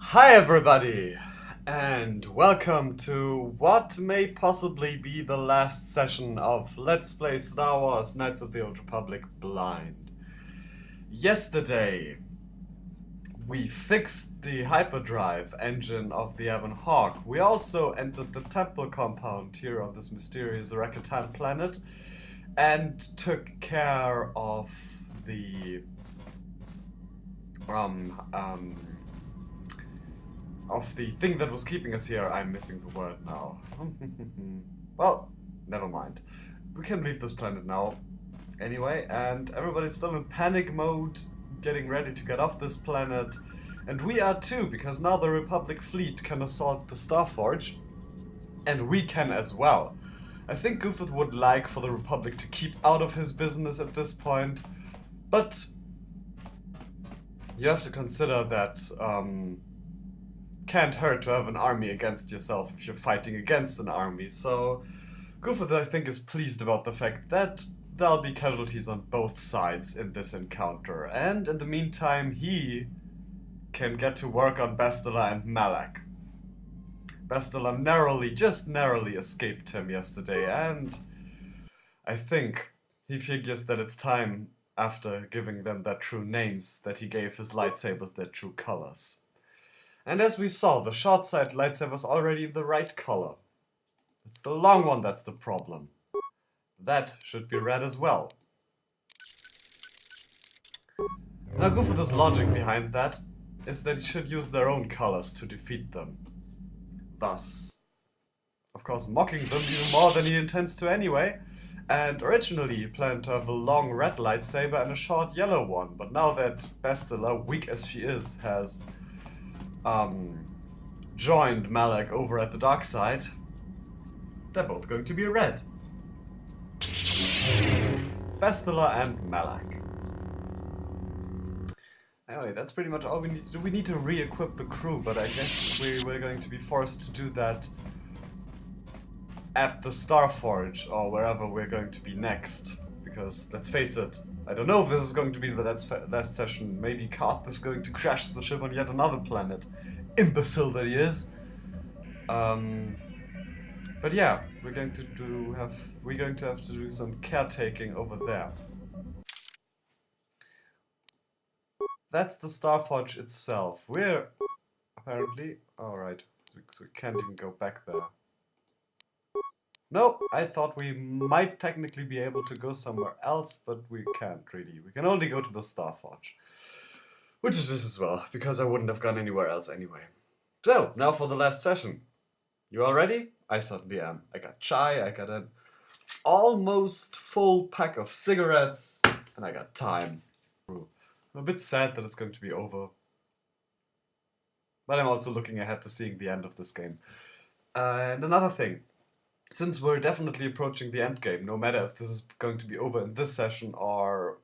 Hi everybody, and welcome to what may possibly be the last session of Let's Play Star Wars Knights of the Old Republic Blind. Yesterday, we fixed the hyperdrive engine of the Ebon Hawk. We also entered the temple compound here on this mysterious Rakatan planet and took care of the thing that was keeping us here. I'm missing the word now. Well, never mind. We can leave this planet now anyway, and everybody's still in panic mode, getting ready to get off this planet. And we are too, because now the Republic fleet can assault the Starforge, and we can as well. I think Goofuth would like for the Republic to keep out of his business at this point, but you have to consider that can't hurt to have an army against yourself if you're fighting against an army. So Goofuth, I think, is pleased about the fact that there'll be casualties on both sides in this encounter, and in the meantime he can get to work on Bastila and Malak. Bastila just narrowly escaped him yesterday, and I think he figures that it's time, after giving them their true names, that he gave his lightsabers their true colors. And as we saw, the short-sight lightsaber's already in the right color. It's the long one that's the problem. That should be red as well. Now Goofuth's logic behind that is that he should use their own colors to defeat them. Thus, of course, mocking them even more than he intends to anyway. And originally he planned to have a long red lightsaber and a short yellow one, but now that Bastila, weak as she is, has joined Malak over at the dark side, they're both going to be red. Bastila and Malak. Anyway, that's pretty much all we need to do. We need to re-equip the crew, but I guess we're going to be forced to do that at the Starforge, or wherever we're going to be next. Because, let's face it, I don't know if this is going to be the last session. Maybe Koth is going to crash the ship on yet another planet. Imbecile that he is. But yeah, we're going to have to do some caretaking over there. That's the Starforge itself. We're apparently alright, so we can't even go back there. No, I thought we might technically be able to go somewhere else, but we can't really. We can only go to the Starforge. Which is just as well, because I wouldn't have gone anywhere else anyway. So, now for the last session. You all ready? I certainly am. I got chai, I got an almost full pack of cigarettes, and I got time. I'm a bit sad that it's going to be over. But I'm also looking ahead to seeing the end of this game. And another thing. Since we're definitely approaching the end game, no matter if this is going to be over in this session or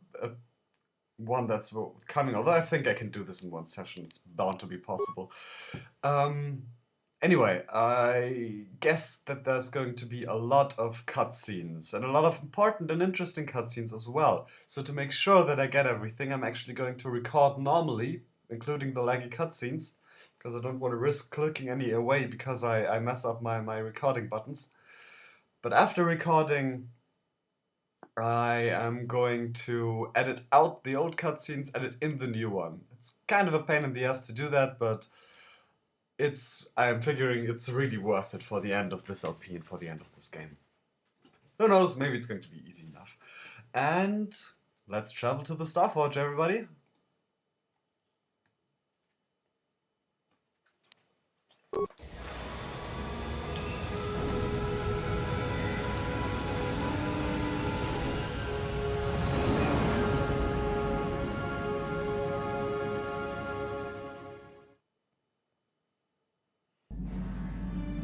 one that's coming, although I think I can do this in one session, it's bound to be possible. Anyway, I guess that there's going to be a lot of cutscenes, and a lot of important and interesting cutscenes as well. So to make sure that I get everything, I'm actually going to record normally, including the laggy cutscenes, because I don't want to risk clicking any away because I mess up my recording buttons. But after recording, I am going to edit out the old cutscenes, edit in the new one. It's kind of a pain in the ass to do that, but I'm figuring it's really worth it for the end of this LP and for the end of this game. Who knows, maybe it's going to be easy enough. And let's travel to the Starforge, everybody.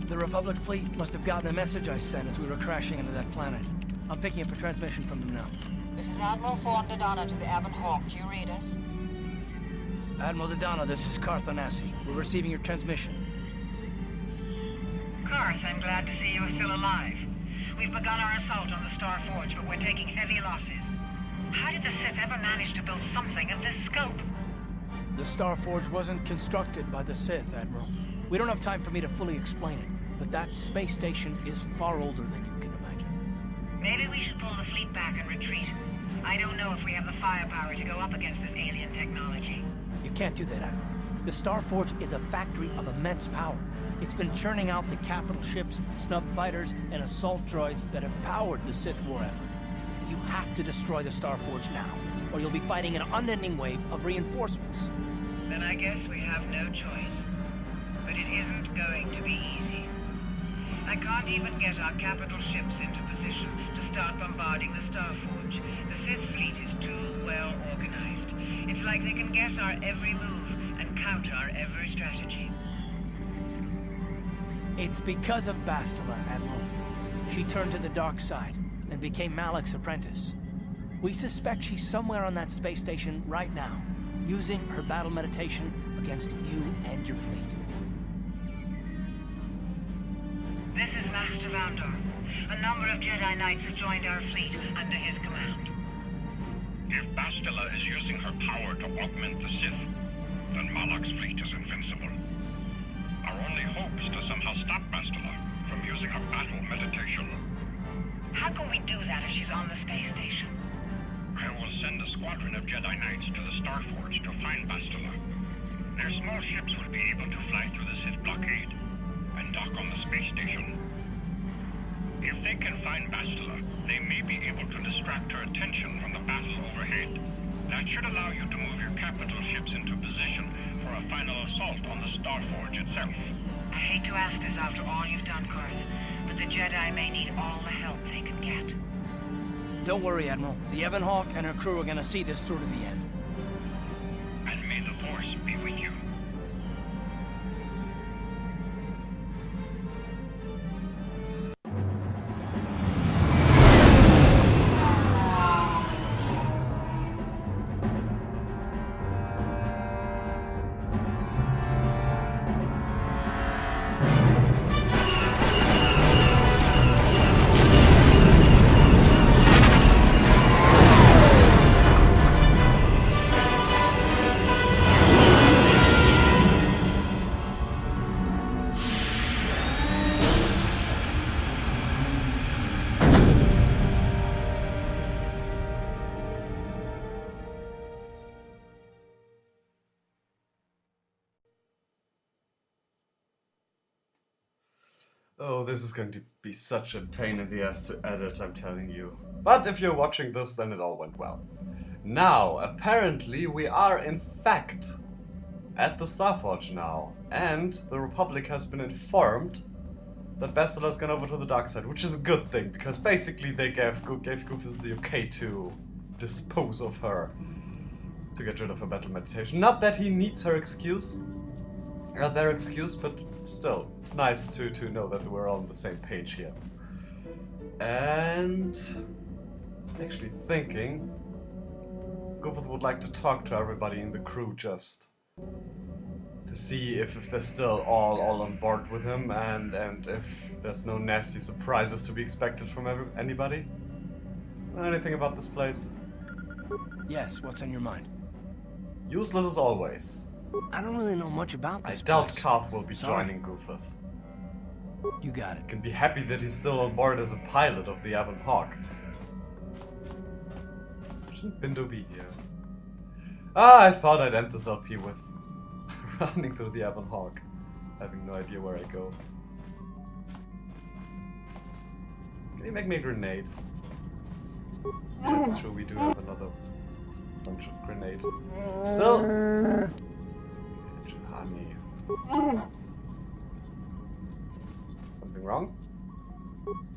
The Republic fleet must have gotten the message I sent as we were crashing into that planet. I'm picking up a transmission from them now. This is Admiral Fawn Dodonna to the Ebon Hawk. Do you read us? Admiral Dodonna, this is Carthanasi. We're receiving your transmission. Carth, I'm glad to see you are still alive. We've begun our assault on the Starforge, but we're taking heavy losses. How did the Sith ever manage to build something of this scope? The Starforge wasn't constructed by the Sith, Admiral. We don't have time for me to fully explain it, but that space station is far older than you can imagine. Maybe we should pull the fleet back and retreat. I don't know if we have the firepower to go up against this alien technology. You can't do that, Admiral. The Starforge is a factory of immense power. It's been churning out the capital ships, snub fighters, and assault droids that have powered the Sith war effort. You have to destroy the Starforge now, or you'll be fighting an unending wave of reinforcements. Then I guess we have no choice. But it isn't going to be easy. I can't even get our capital ships into position to start bombarding the Starforge. The Sith fleet is too well organized. It's like they can guess our every move and counter our every strategy. It's because of Bastila, Admiral. She turned to the dark side and became Malak's apprentice. We suspect she's somewhere on that space station right now, using her battle meditation against you and your fleet. This is Master Vandor. A number of Jedi Knights have joined our fleet under his command. If Bastila is using her power to augment the Sith, then Malak's fleet is invincible. Our only hope is to somehow stop Bastila from using her battle meditation. How can we do that if she's on the space station? I will send a squadron of Jedi Knights to the Starforge to find Bastila. Their small ships will be able to fly through the Sith blockade and dock on the space station. If they can find Bastila, they may be able to distract her attention from the battle overhead. That should allow you to move your capital ships into position for a final assault on the Starforge itself. I hate to ask this after all you've done, Kurth, but the Jedi may need all the help they can get. Don't worry, Admiral. The Ebon Hawk and her crew are gonna see this through to the end. And may the Force be with you. Oh, this is going to be such a pain in the ass to edit, I'm telling you. But if you're watching this, then it all went well. Now, apparently we are in fact at the Starforge now, and the Republic has been informed that Bastila's gone over to the dark side, which is a good thing, because basically they gave Goofuth the okay to dispose of her, to get rid of her battle meditation. Not that he needs her excuse, their excuse, but still, it's nice to know that we're all on the same page here. And I'm actually thinking Goofuth would like to talk to everybody in the crew just to see if they're still all on board with him, and if there's no nasty surprises to be expected from anybody. Know anything about this place? Yes, what's on your mind? Useless as always. I don't really know much about I this doubt place. Koth will be Sorry. joining Goofuth. You got it. Can be happy that he's still on board as a pilot of the Ebon Hawk. Shouldn't Bindo be here? Ah, I thought I'd end this LP with running through the Ebon Hawk, having no idea where I go. Can you make me a grenade? That's true, we do have another bunch of grenades. Still? Juhani. Something wrong?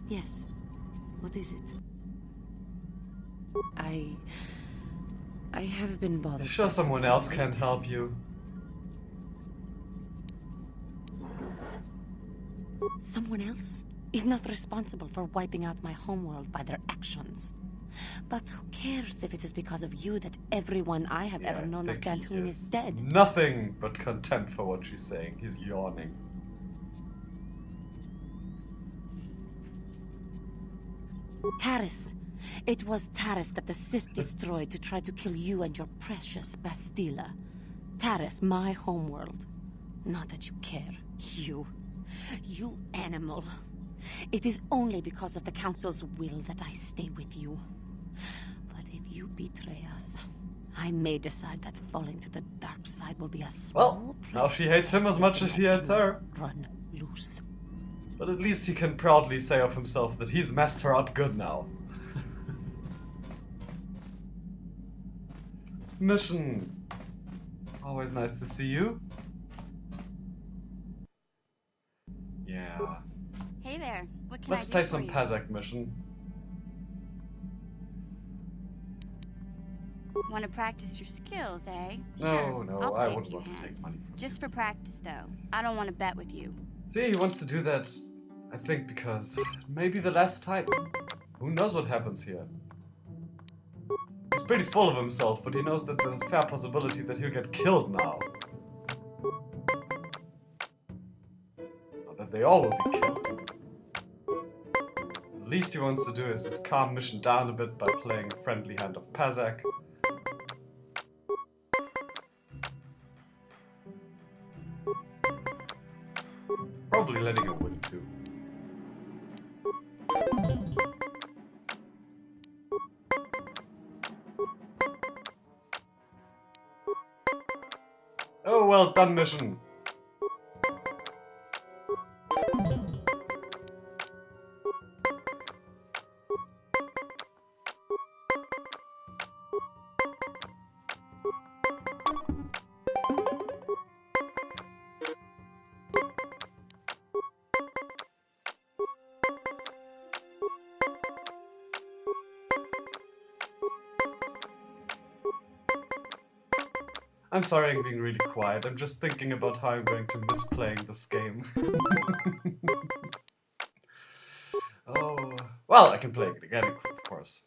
Yes. What is it? I have been bothered. Sure, by someone something else lately. can't help you. Someone else is not responsible for wiping out my homeworld by their actions. But who cares if it is because of you that everyone I have ever known of think he Dantooine is dead? Nothing but contempt for what she's saying. He's yawning. Taris. It was Taris that the Sith destroyed to try to kill you and your precious Bastila. Taris, my homeworld. Not that you care. You animal. It is only because of the Council's will that I stay with you. But if you betray us, I may decide that falling to the dark side will be a small Well, now she hates him as much as he hates her. Run loose. But at least he can proudly say of himself that he's messed her up good now. Mission. Always nice to see you. Yeah. Hey there. What can Let's I do play for some you? Pazak mission. Want to practice your skills, eh? No, Sure. no, I'll I play a wouldn't few want to take hands. money from Just for practice, though. I don't want to bet with you. See, he wants to do that, I think, because maybe the last time. Who knows what happens here? He's pretty full of himself, but he knows that there's a fair possibility that he'll get killed now. Or that they all will be killed. The least he wants to do is just calm mission down a bit by playing a friendly hand of Pazak. Probably letting him win too. Oh, well done, mission. I'm sorry I'm being really quiet. I'm just thinking about how I'm going to miss playing this game. Oh, well, I can play it again, of course.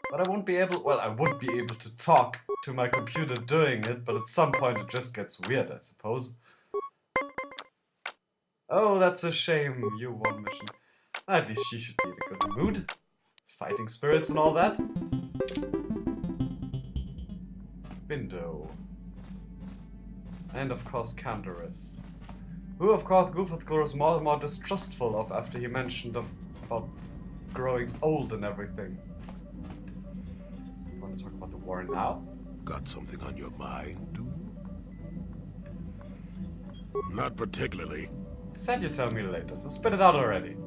But I won't be able, well, I would be able to talk to my computer doing it, but at some point it just gets weird, I suppose. Oh, that's a shame, you won mission. At least she should be in a good mood. Fighting spirits and all that. Window. And of course Candaris. Who of course Goofuth grows more and more distrustful of after he mentioned about growing old and everything. You want to talk about the war now? Got something on your mind, dude? Not particularly. Said you tell me later, so spit it out already.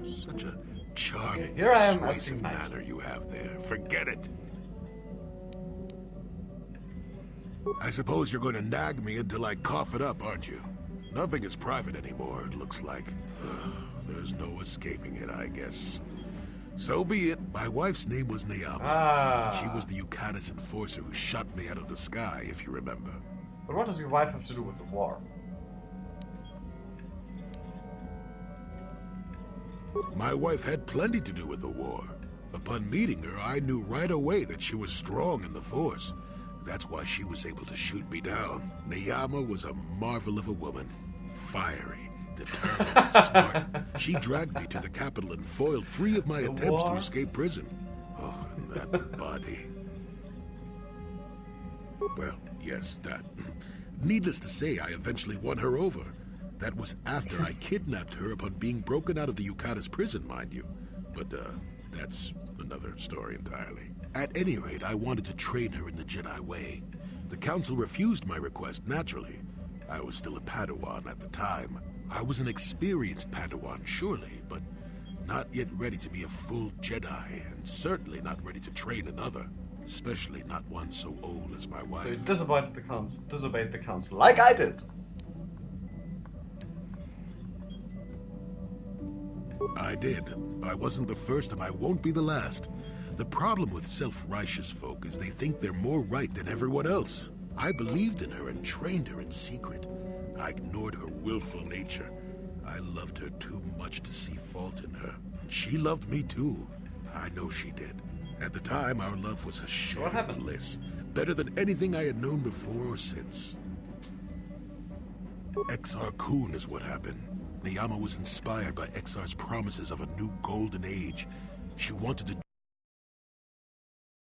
Such a charming, Here I am persuasive asking nicely. manner you have there. Forget it. I suppose you're going to nag me until I cough it up, aren't you? Nothing is private anymore, it looks like. There's no escaping it, I guess. So be it. My wife's name was Neyama. Ah. She was the Yukatis enforcer who shot me out of the sky, if you remember. But what does your wife have to do with the war? My wife had plenty to do with the war. Upon meeting her, I knew right away that she was strong in the Force. That's why she was able to shoot me down. Neyama was a marvel of a woman. Fiery, determined, and smart. She dragged me to the capital and foiled 3 of my The attempts to war? escape prison. Oh, and that body. Well, yes, that. Needless to say, I eventually won her over. That was after I kidnapped her upon being broken out of the Yukatis prison, mind you. But, that's another story entirely. At any rate, I wanted to train her in the Jedi way. The Council refused my request, naturally. I was still a Padawan at the time. I was an experienced Padawan, surely, but not yet ready to be a full Jedi, and certainly not ready to train another. Especially not one so old as my wife. So you disobeyed the council, like I did. I did. I wasn't the first and I won't be the last. The problem with self-righteous folk is they think they're more right than everyone else. I believed in her and trained her in secret. I ignored her willful nature. I loved her too much to see fault in her. She loved me too. I know she did. At the time, our love was a shared happened? bliss. Better than anything I had known before or since. Exar Kun is what happened. Neyama was inspired by Exar's promises of a new golden age. She wanted to